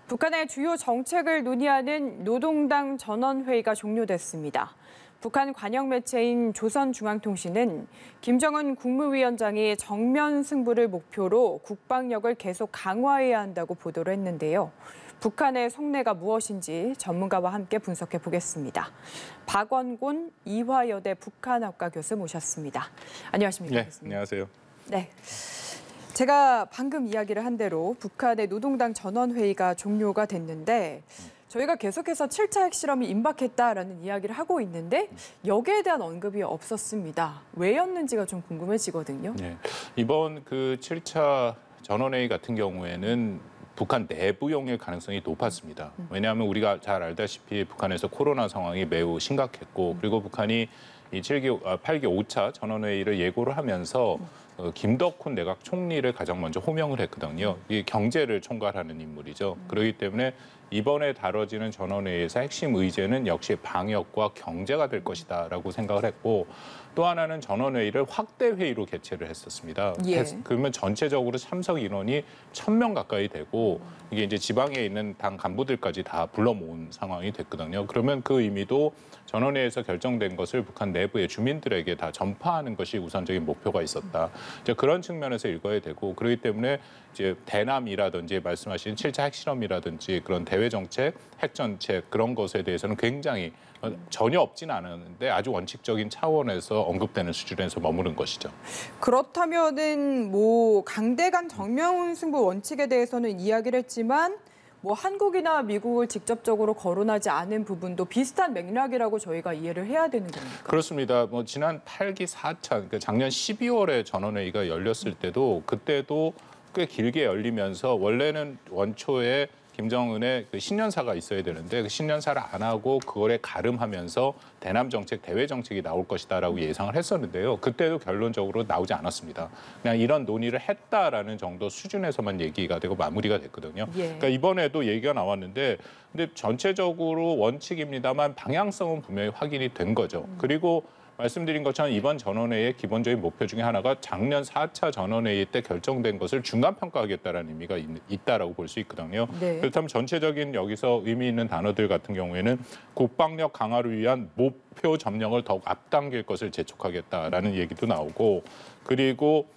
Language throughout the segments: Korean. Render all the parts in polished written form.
북한의 주요 정책을 논의하는 노동당 전원회의가 종료됐습니다. 북한 관영 매체인 조선중앙통신은 김정은 국무위원장이 정면 승부를 목표로 국방력을 계속 강화해야 한다고 보도를 했는데요. 북한의 속내가 무엇인지 전문가와 함께 분석해 보겠습니다. 박원곤 이화여대 북한학과 교수 모셨습니다. 안녕하십니까? 네, 안녕하세요. 네. 제가 방금 이야기를 한 대로 북한의 노동당 전원회의가 종료가 됐는데 저희가 계속해서 7차 핵실험이 임박했다라는 이야기를 하고 있는데 여기에 대한 언급이 없었습니다. 왜였는지가 좀 궁금해지거든요. 네, 이번 그 7차 전원회의 같은 경우에는 북한 내부용일 가능성이 높았습니다. 왜냐하면 우리가 잘 알다시피 북한에서 코로나 상황이 매우 심각했고 그리고 북한이 이 8기 5차 전원회의를 예고를 하면서 김덕훈 내각 총리를 가장 먼저 호명을 했거든요. 이 경제를 총괄하는 인물이죠. 그렇기 때문에 이번에 다뤄지는 전원회의에서 핵심 의제는 역시 방역과 경제가 될 것이다라고 생각을 했고 또 하나는 전원회의를 확대 회의로 개최를 했었습니다. 예. 그러면 전체적으로 참석 인원이 1,000명 가까이 되고 이게 이제 지방에 있는 당 간부들까지 다 불러 모은 상황이 됐거든요. 그러면 그 의미도 전원회의에서 결정된 것을 북한 내부의 주민들에게 다 전파하는 것이 우선적인 목표가 있었다. 이제 그런 측면에서 읽어야 되고 그렇기 때문에 이제 대남이라든지 말씀하신 7차 핵실험이라든지 그런 대외 정책, 핵 정책 그런 것에 대해서는 굉장히 전혀 없진 않았는데 아주 원칙적인 차원에서 언급되는 수준에서 머무른 것이죠. 그렇다면은 뭐 강대강 정면 승부 원칙에 대해서는 이야기를 했지만 뭐 한국이나 미국을 직접적으로 거론하지 않은 부분도 비슷한 맥락이라고 저희가 이해를 해야 되는 겁니까? 그렇습니다. 뭐 지난 8기 4차, 그러니까 작년 12월에 전원회의가 열렸을 때도 그때도 꽤 길게 열리면서 원래는 원초에 김정은의 그 신년사가 있어야 되는데 그 신년사를 안 하고 그거에 가름하면서 대남 정책, 대외 정책이 나올 것이다라고 예상을 했었는데요. 그때도 결론적으로 나오지 않았습니다. 그냥 이런 논의를 했다라는 정도 수준에서만 얘기가 되고 마무리가 됐거든요. 예. 그러니까 이번에도 얘기가 나왔는데 근데 전체적으로 원칙입니다만 방향성은 분명히 확인이 된 거죠. 그리고 말씀드린 것처럼 이번 전원회의의 기본적인 목표 중에 하나가 작년 4차 전원회의 때 결정된 것을 중간평가하겠다는 의미가 있다라고 볼 수 있거든요. 네. 그렇다면 전체적인 여기서 의미 있는 단어들 같은 경우에는 국방력 강화를 위한 목표 점령을 더욱 앞당길 것을 재촉하겠다라는 얘기도 나오고 그리고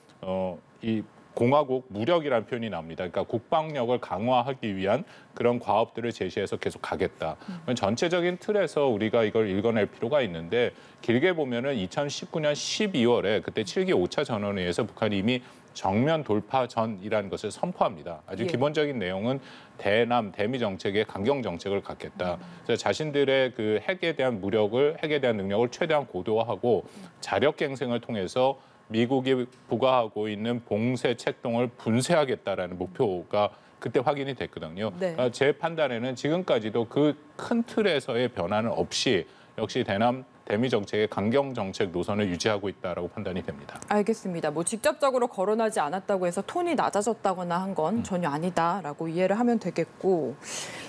이 공화국 무력이라는 표현이 나옵니다. 그러니까 국방력을 강화하기 위한 그런 과업들을 제시해서 계속 가겠다. 전체적인 틀에서 우리가 이걸 읽어낼 필요가 있는데 길게 보면은 2019년 12월에 그때 7기 5차 전원회의에서 북한이 이미 정면 돌파 전이라는 것을 선포합니다. 아주 예. 기본적인 내용은 대남 대미 정책의 강경 정책을 갖겠다. 그래서 자신들의 그 핵에 대한 무력을 핵에 대한 능력을 최대한 고도화하고 자력 갱생을 통해서 미국이 부과하고 있는 봉쇄 책동을 분쇄하겠다라는 목표가 그때 확인이 됐거든요. 네. 제 판단에는 지금까지도 그 큰 틀에서의 변화는 없이 역시 대남 대미 정책의 강경 정책 노선을 유지하고 있다라고 판단이 됩니다. 알겠습니다. 뭐 직접적으로 거론하지 않았다고 해서 톤이 낮아졌다거나 한 건 전혀 아니다라고 이해를 하면 되겠고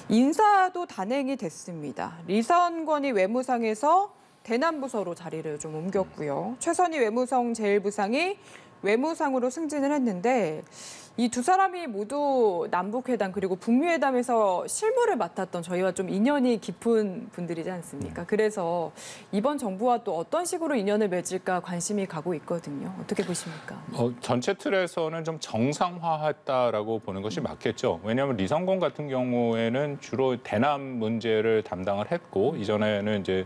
인사도 단행이 됐습니다. 리선권이 외무상에서 대남부서로 자리를 좀 옮겼고요. 최선희 외무성 제1부상이 외무상으로 승진을 했는데 이 두 사람이 모두 남북회담 그리고 북미회담에서 실무를 맡았던 저희와 좀 인연이 깊은 분들이지 않습니까? 그래서 이번 정부와 또 어떤 식으로 인연을 맺을까 관심이 가고 있거든요. 어떻게 보십니까? 전체 틀에서는 좀 정상화했다라고 보는 것이 맞겠죠. 왜냐하면 리선권 같은 경우에는 주로 대남 문제를 담당을 했고 이전에는 이제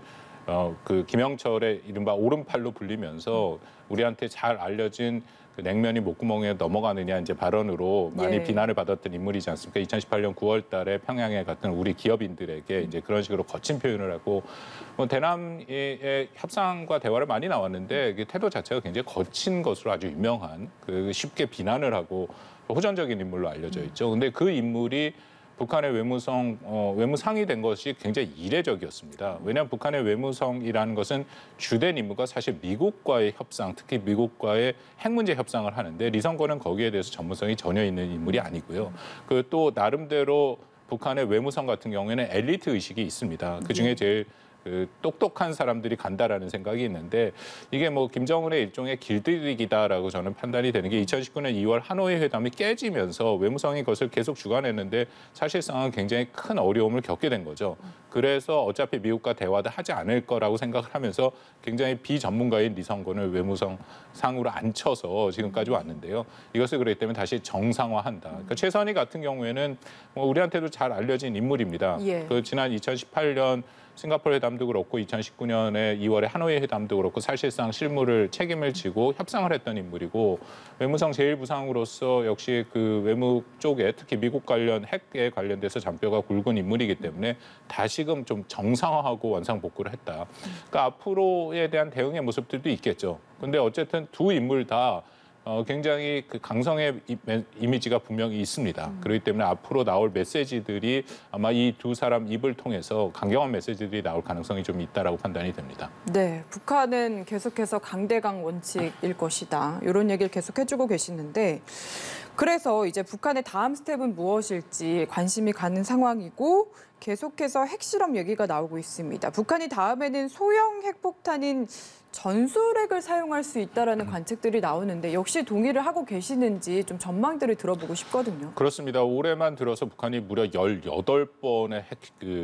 그 김영철의 이른바 오른팔로 불리면서 우리한테 잘 알려진 그 냉면이 목구멍에 넘어가느냐 이제 발언으로 많이 예. 비난을 받았던 인물이지 않습니까? 2018년 9월 달에 평양에 갔던 우리 기업인들에게 이제 그런 식으로 거친 표현을 하고 대남의 협상과 대화를 많이 나왔는데 그 태도 자체가 굉장히 거친 것으로 아주 유명한 그 쉽게 비난을 하고 호전적인 인물로 알려져 있죠. 근데 그 인물이 북한의 외무상이 된 것이 굉장히 이례적이었습니다. 왜냐하면 북한의 외무성이라는 것은 주된 임무가 사실 미국과의 협상, 특히 미국과의 핵 문제 협상을 하는데 리선권은 거기에 대해서 전문성이 전혀 있는 인물이 아니고요. 그 또 나름대로 북한의 외무성 같은 경우에는 엘리트 의식이 있습니다. 그중에 제일 그 똑똑한 사람들이 간다라는 생각이 있는데 이게 뭐 김정은의 일종의 길들이기다라고 저는 판단이 되는 게 2019년 2월 하노이 회담이 깨지면서 외무성이 그것을 계속 주관했는데 사실상은 굉장히 큰 어려움을 겪게 된 거죠. 그래서 어차피 미국과 대화도 하지 않을 거라고 생각을 하면서 굉장히 비전문가인 리성건을 외무성 상으로 앉혀서 지금까지 왔는데요. 이것을 그렇기 때문에 다시 정상화한다. 그러니까 최선희 같은 경우에는 뭐 우리한테도 잘 알려진 인물입니다. 예. 그 지난 2018년 싱가포르 회담도 그렇고 2019년에 2월에 하노이 회담도 그렇고 사실상 실무를 책임을 지고 협상을 했던 인물이고 외무성 제1부상으로서 역시 그 외무 쪽에 특히 미국 관련 핵에 관련돼서 잔뼈가 굵은 인물이기 때문에 다시금 좀 정상화하고 원상복구를 했다. 그러니까 앞으로에 대한 대응의 모습들도 있겠죠. 근데 어쨌든 두 인물 다 굉장히 그 강성의 이미지가 분명히 있습니다. 그렇기 때문에 앞으로 나올 메시지들이 아마 이 두 사람 입을 통해서 강경한 메시지들이 나올 가능성이 좀 있다라고 판단이 됩니다. 네, 북한은 계속해서 강대강 원칙일 것이다. 이런 얘기를 계속 해주고 계시는데 그래서 이제 북한의 다음 스텝은 무엇일지 관심이 가는 상황이고 계속해서 핵실험 얘기가 나오고 있습니다. 북한이 다음에는 소형 핵폭탄인 전술핵을 사용할 수 있다라는 관측들이 나오는데 역시 동의를 하고 계시는지 좀 전망들을 들어보고 싶거든요. 그렇습니다. 올해만 들어서 북한이 무려 18번의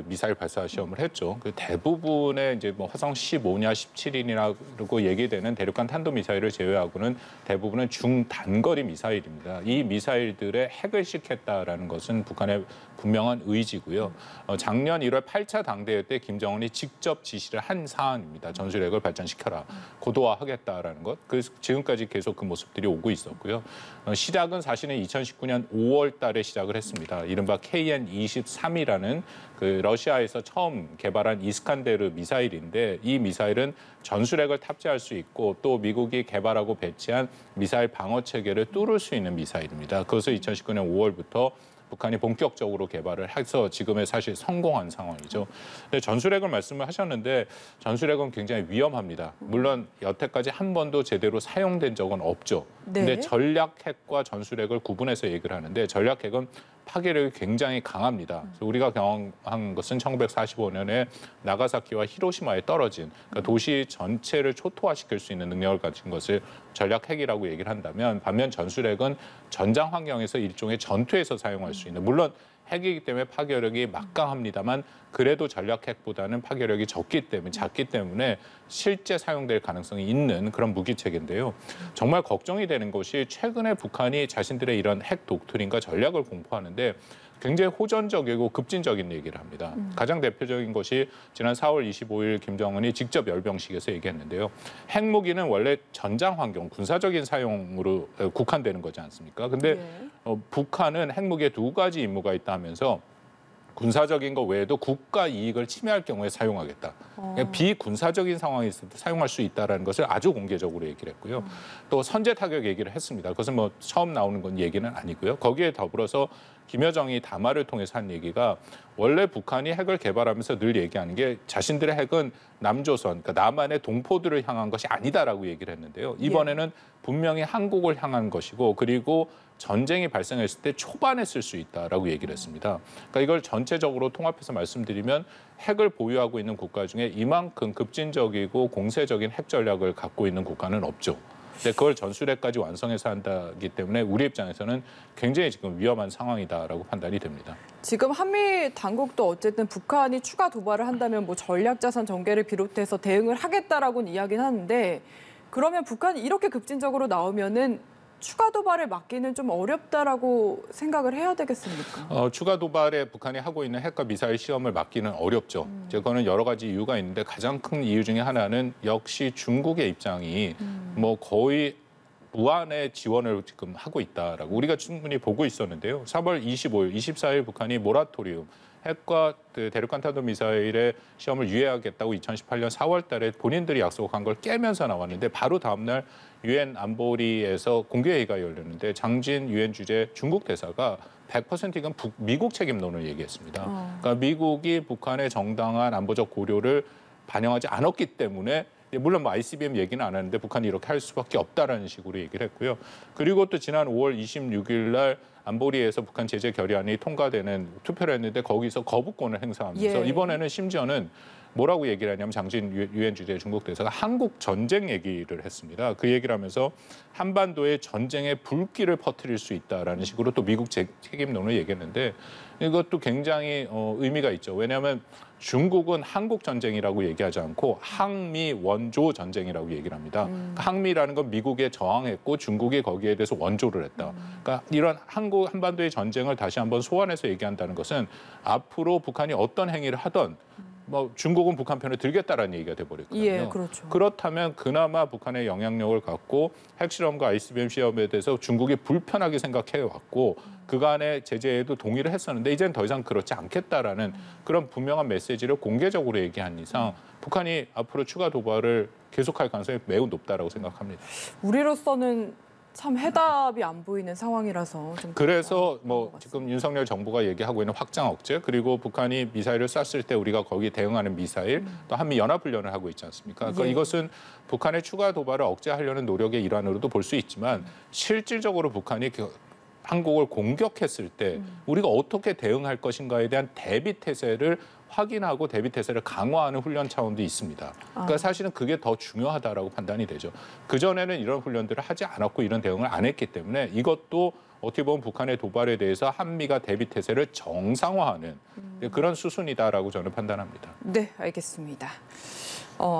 미사일 발사 시험을 했죠. 그 대부분의 이제 뭐 화성 15냐 17이라고 얘기되는 대륙간 탄도 미사일을 제외하고는 대부분은 중단거리 미사일입니다. 이 미사일들의 핵을 싣겠다라는 것은 북한의 분명한 의지고요. 작년 1월 8차 당대회 때 김정은이 직접 지시를 한 사안입니다. 전술핵을 발전시켜라. 고도화하겠다라는 것. 그래서 지금까지 계속 그 모습들이 오고 있었고요. 시작은 사실은 2019년 5월 달에 시작을 했습니다. 이른바 KN-23이라는 그 러시아에서 처음 개발한 이스칸데르 미사일인데 이 미사일은 전술핵을 탑재할 수 있고 또 미국이 개발하고 배치한 미사일 방어 체계를 뚫을 수 있는 미사일입니다. 그것을 2019년 5월부터 북한이 본격적으로 개발을 해서 지금의 사실 성공한 상황이죠. 근데 전술핵을 말씀을 하셨는데 전술핵은 굉장히 위험합니다. 물론 여태까지 한 번도 제대로 사용된 적은 없죠. 근데 네. 전략핵과 전술핵을 구분해서 얘기를 하는데 전략핵은 파괴력이 굉장히 강합니다. 그래서 우리가 경험한 것은 1945년에 나가사키와 히로시마에 떨어진 그러니까 도시 전체를 초토화시킬 수 있는 능력을 가진 것을 전략핵이라고 얘기를 한다면 반면 전술핵은 전장 환경에서 일종의 전투에서 사용할 수 있는 물론 핵이기 때문에 파괴력이 막강합니다만 그래도 전략핵보다는 파괴력이 작기 때문에 실제 사용될 가능성이 있는 그런 무기체계인데요. 정말 걱정이 되는 것이 최근에 북한이 자신들의 이런 핵 독트린과 전략을 공포하는데 굉장히 호전적이고 급진적인 얘기를 합니다. 가장 대표적인 것이 지난 4월 25일 김정은이 직접 열병식에서 얘기했는데요. 핵무기는 원래 전장 환경, 군사적인 사용으로 국한되는 거지 않습니까? 근데 북한은 핵무기에 두 가지 임무가 있다 하면서 군사적인 것 외에도 국가 이익을 침해할 경우에 사용하겠다. 그러니까 비군사적인 상황에서도 사용할 수 있다는 것을 아주 공개적으로 얘기를 했고요. 또 선제 타격 얘기를 했습니다. 그것은 뭐 처음 나오는 건 얘기는 아니고요. 거기에 더불어서 김여정이 담화를 통해서 한 얘기가 원래 북한이 핵을 개발하면서 늘 얘기하는 게 자신들의 핵은 남조선, 그러니까 남한의 동포들을 향한 것이 아니다라고 얘기를 했는데요. 이번에는 분명히 한국을 향한 것이고 그리고 전쟁이 발생했을 때 초반에 쓸 수 있다라고 얘기를 했습니다. 그러니까 이걸 전체적으로 통합해서 말씀드리면 핵을 보유하고 있는 국가 중에 이만큼 급진적이고 공세적인 핵 전략을 갖고 있는 국가는 없죠. 근데 그걸 전술핵까지 완성해서 한다기 때문에 우리 입장에서는 굉장히 지금 위험한 상황이다라고 판단이 됩니다. 지금 한미 당국도 어쨌든 북한이 추가 도발을 한다면 뭐 전략자산 전개를 비롯해서 대응을 하겠다라고는 이야기는 하는데 그러면 북한이 이렇게 급진적으로 나오면은 추가 도발을 막기는 좀 어렵다라고 생각을 해야 되겠습니까? 추가 도발에 북한이 하고 있는 핵과 미사일 시험을 막기는 어렵죠. 그거는 여러 가지 이유가 있는데 가장 큰 이유 중에 하나는 역시 중국의 입장이 뭐 거의 무한의 지원을 지금 하고 있다라고 우리가 충분히 보고 있었는데요. 4월 25일, 24일 북한이 모라토리움 핵과 대륙간 탄도 미사일의 시험을 유예하겠다고 2018년 4월 달에 본인들이 약속한 걸 깨면서 나왔는데 바로 다음 날 유엔 안보리에서 공개회의가 열렸는데 장진 유엔 주재 중국 대사가 100% 이건 미국 책임론을 얘기했습니다. 그러니까 미국이 북한의 정당한 안보적 고려를 반영하지 않았기 때문에 물론 뭐 ICBM 얘기는 안 하는데 북한이 이렇게 할 수밖에 없다라는 식으로 얘기를 했고요. 그리고 또 지난 5월 26일 날 안보리에서 북한 제재 결의안이 통과되는 투표를 했는데 거기서 거부권을 행사하면서 이번에는 심지어는 뭐라고 얘기를 하냐면 장진 유엔 주재 중국 대사가 한국 전쟁 얘기를 했습니다. 그 얘기를 하면서 한반도에 전쟁의 불길을 퍼뜨릴 수 있다라는 식으로 또 미국 책임론을 얘기했는데 이것도 굉장히 의미가 있죠. 왜냐하면 중국은 한국 전쟁이라고 얘기하지 않고 항미 원조 전쟁이라고 얘기를 합니다. 그러니까 항미라는 건 미국에 저항했고 중국이 거기에 대해서 원조를 했다. 그러니까 이런 한반도의 전쟁을 다시 한번 소환해서 얘기한다는 것은 앞으로 북한이 어떤 행위를 하던 뭐 중국은 북한 편을 들겠다라는 얘기가 돼버렸거든요. 예, 그렇죠. 그렇다면 그나마 북한의 영향력을 갖고 핵실험과 ICBM 시험에 대해서 중국이 불편하게 생각해 왔고 그간의 제재에도 동의를 했었는데 이제는 더 이상 그렇지 않겠다라는 그런 분명한 메시지를 공개적으로 얘기한 이상 북한이 앞으로 추가 도발을 계속할 가능성이 매우 높다라고 생각합니다. 우리로서는 참 해답이 안 보이는 상황이라서 좀 그래서 뭐 지금 윤석열 정부가 얘기하고 있는 확장 억제 그리고 북한이 미사일을 쐈을 때 우리가 거기에 대응하는 미사일 또 한미 연합 훈련을 하고 있지 않습니까? 그러니까 예. 이것은 북한의 추가 도발을 억제하려는 노력의 일환으로도 볼 수 있지만 실질적으로 북한이 한국을 공격했을 때 우리가 어떻게 대응할 것인가에 대한 대비 태세를 확인하고 대비 태세를 강화하는 훈련 차원도 있습니다. 그러니까 사실은 그게 더 중요하다라고 판단이 되죠. 그전에는 이런 훈련들을 하지 않았고 이런 대응을 안 했기 때문에 이것도 어떻게 보면 북한의 도발에 대해서 한미가 대비 태세를 정상화하는 그런 수순이다라고 저는 판단합니다. 네, 알겠습니다.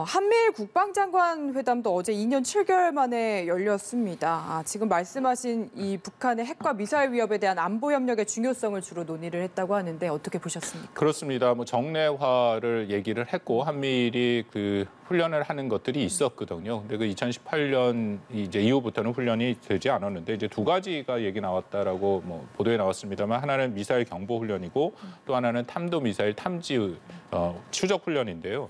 한미일 국방장관 회담도 어제 2년 7개월 만에 열렸습니다. 지금 말씀하신 이 북한의 핵과 미사일 위협에 대한 안보 협력의 중요성을 주로 논의를 했다고 하는데 어떻게 보셨습니까? 그렇습니다. 뭐 정례화를 얘기를 했고 한미일이 그 훈련을 하는 것들이 있었거든요. 근데 그 2018년 이제 이후부터는 훈련이 되지 않았는데 이제 두 가지가 얘기 나왔다라고 뭐 보도에 나왔습니다만 하나는 미사일 경보 훈련이고 또 하나는 탄도 미사일 탐지 추적 훈련인데요.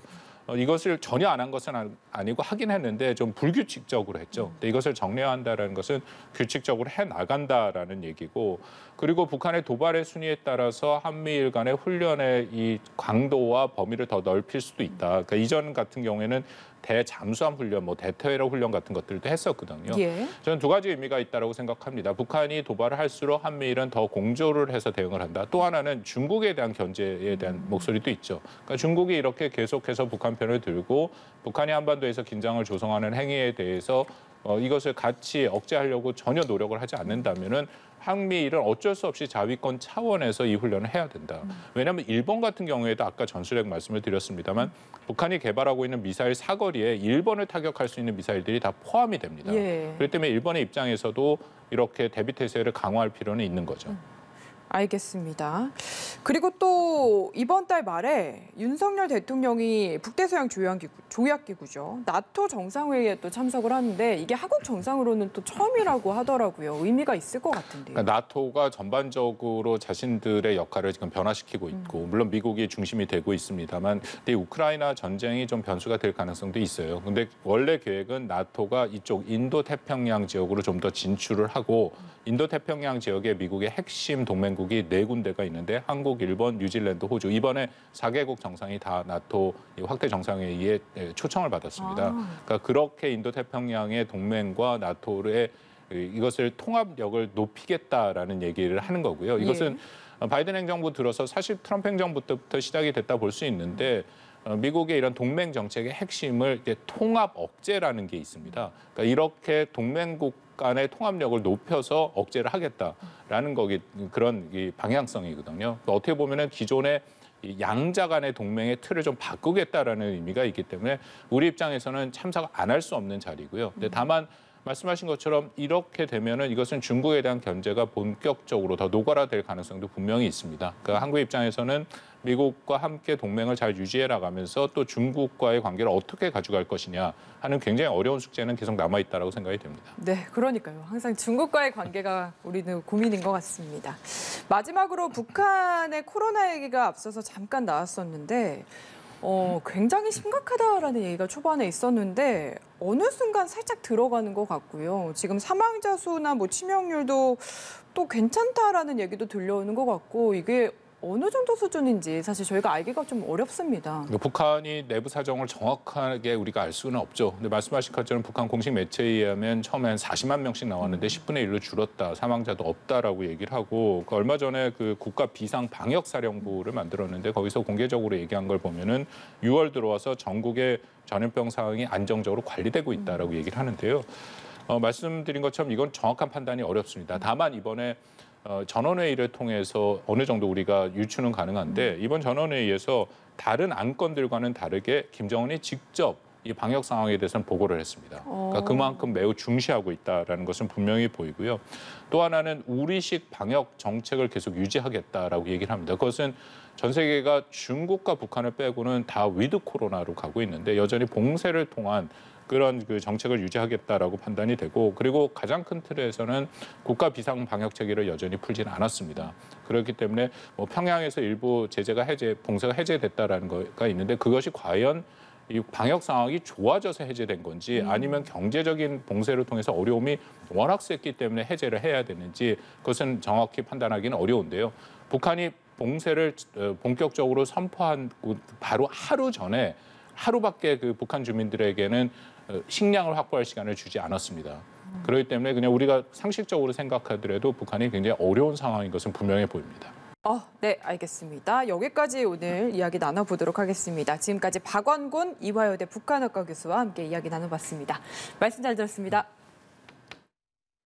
이것을 전혀 안 한 것은 아니고 하긴 했는데 좀 불규칙적으로 했죠. 근데 이것을 정례화한다라는 것은 규칙적으로 해 나간다라는 얘기고 그리고 북한의 도발의 순위에 따라서 한미일 간의 훈련의 이 강도와 범위를 더 넓힐 수도 있다. 그러니까 이전 같은 경우에는 대잠수함 훈련, 뭐 대테러 훈련 같은 것들도 했었거든요. 예. 저는 두 가지 의미가 있다고 생각합니다. 북한이 도발을 할수록 한미일은 더 공조를 해서 대응을 한다. 또 하나는 중국에 대한 견제에 대한 목소리도 있죠. 그러니까 중국이 이렇게 계속해서 북한 편을 들고 북한이 한반도에서 긴장을 조성하는 행위에 대해서 이것을 같이 억제하려고 전혀 노력을 하지 않는다면은 한미일은 어쩔 수 없이 자위권 차원에서 이 훈련을 해야 된다. 왜냐하면 일본 같은 경우에도 아까 전술핵 말씀을 드렸습니다만 북한이 개발하고 있는 미사일 사거리에 일본을 타격할 수 있는 미사일들이 다 포함이 됩니다. 예. 그렇기 때문에 일본의 입장에서도 이렇게 대비 태세를 강화할 필요는 있는 거죠. 알겠습니다. 그리고 또 이번 달 말에 윤석열 대통령이 북대서양 조약기구죠. 나토 정상회의에 또 참석을 하는데 이게 한국 정상으로는 또 처음이라고 하더라고요. 의미가 있을 것 같은데요. 그러니까 나토가 전반적으로 자신들의 역할을 지금 변화시키고 있고 물론 미국이 중심이 되고 있습니다만 근데 우크라이나 전쟁이 좀 변수가 될 가능성도 있어요. 근데 원래 계획은 나토가 이쪽 인도 태평양 지역으로 좀 더 진출을 하고 인도 태평양 지역에 미국의 핵심 동맹국이 4군데가 있는데 한국, 일본, 뉴질랜드, 호주 이번에 4개국 정상이 다 나토 확대 정상회의에 초청을 받았습니다. 그러니까 그렇게 인도 태평양의 동맹과 나토의 이것을 통합력을 높이겠다라는 얘기를 하는 거고요. 이것은 바이든 행정부 들어서 사실 트럼프 행정부 때부터 시작이 됐다 볼 수 있는데 미국의 이런 동맹 정책의 핵심을 이제 통합 억제라는 게 있습니다. 그러니까 이렇게 동맹국 간의 통합력을 높여서 억제를 하겠다라는 거기 그런 방향성이거든요. 그러니까 어떻게 보면은 기존의 양자 간의 동맹의 틀을 좀 바꾸겠다라는 의미가 있기 때문에 우리 입장에서는 참석 안 할 수 없는 자리고요. 근데 다만 말씀하신 것처럼 이렇게 되면은 이것은 중국에 대한 견제가 본격적으로 더 노골화될 가능성도 분명히 있습니다. 그러니까 한국 입장에서는 미국과 함께 동맹을 잘 유지해 나가면서 또 중국과의 관계를 어떻게 가져갈 것이냐 하는 굉장히 어려운 숙제는 계속 남아 있다라고 생각이 됩니다. 네, 그러니까요. 항상 중국과의 관계가 우리는 고민인 것 같습니다. 마지막으로 북한의 코로나 얘기가 앞서서 잠깐 나왔었는데 굉장히 심각하다라는 얘기가 초반에 있었는데 어느 순간 살짝 들어가는 것 같고요. 지금 사망자 수나 뭐 치명률도 또 괜찮다라는 얘기도 들려오는 것 같고 이게 어느 정도 수준인지 사실 저희가 알기가 좀 어렵습니다. 북한이 내부 사정을 정확하게 우리가 알 수는 없죠. 근데 말씀하신 것처럼 북한 공식 매체에 의하면 처음엔 40만 명씩 나왔는데 10분의 1로 줄었다. 사망자도 없다라고 얘기를 하고 얼마 전에 그 국가 비상 방역 사령부를 만들었는데 거기서 공개적으로 얘기한 걸 보면은 6월 들어와서 전국의 전염병 상황이 안정적으로 관리되고 있다라고 얘기를 하는데요. 말씀드린 것처럼 이건 정확한 판단이 어렵습니다. 다만 이번에 전원회의를 통해서 어느 정도 우리가 유추는 가능한데 이번 전원회의에서 다른 안건들과는 다르게 김정은이 직접 이 방역 상황에 대해서는 보고를 했습니다. 그러니까 그만큼 매우 중시하고 있다라는 것은 분명히 보이고요. 또 하나는 우리식 방역 정책을 계속 유지하겠다라고 얘기를 합니다. 그것은 전 세계가 중국과 북한을 빼고는 다 위드 코로나로 가고 있는데 여전히 봉쇄를 통한 그런 그 정책을 유지하겠다라고 판단이 되고 그리고 가장 큰 틀에서는 국가 비상 방역 체계를 여전히 풀지는 않았습니다. 그렇기 때문에 뭐 평양에서 일부 제재가 봉쇄가 해제됐다라는 거가 있는데 그것이 과연 이 방역 상황이 좋아져서 해제된 건지 아니면 경제적인 봉쇄를 통해서 어려움이 워낙 셌기 때문에 해제를 해야 되는지 그것은 정확히 판단하기는 어려운데요. 북한이 봉쇄를 본격적으로 선포한 바로 하루 전에 하루밖에 그 북한 주민들에게는 식량을 확보할 시간을 주지 않았습니다. 그렇기 때문에 그냥 우리가 상식적으로 생각하더라도 북한이 굉장히 어려운 상황인 것은 분명해 보입니다. 네, 알겠습니다. 여기까지 오늘 이야기 나눠보도록 하겠습니다. 지금까지 박원곤 이화여대 북한학과 교수와 함께 이야기 나눠봤습니다. 말씀 잘 들었습니다.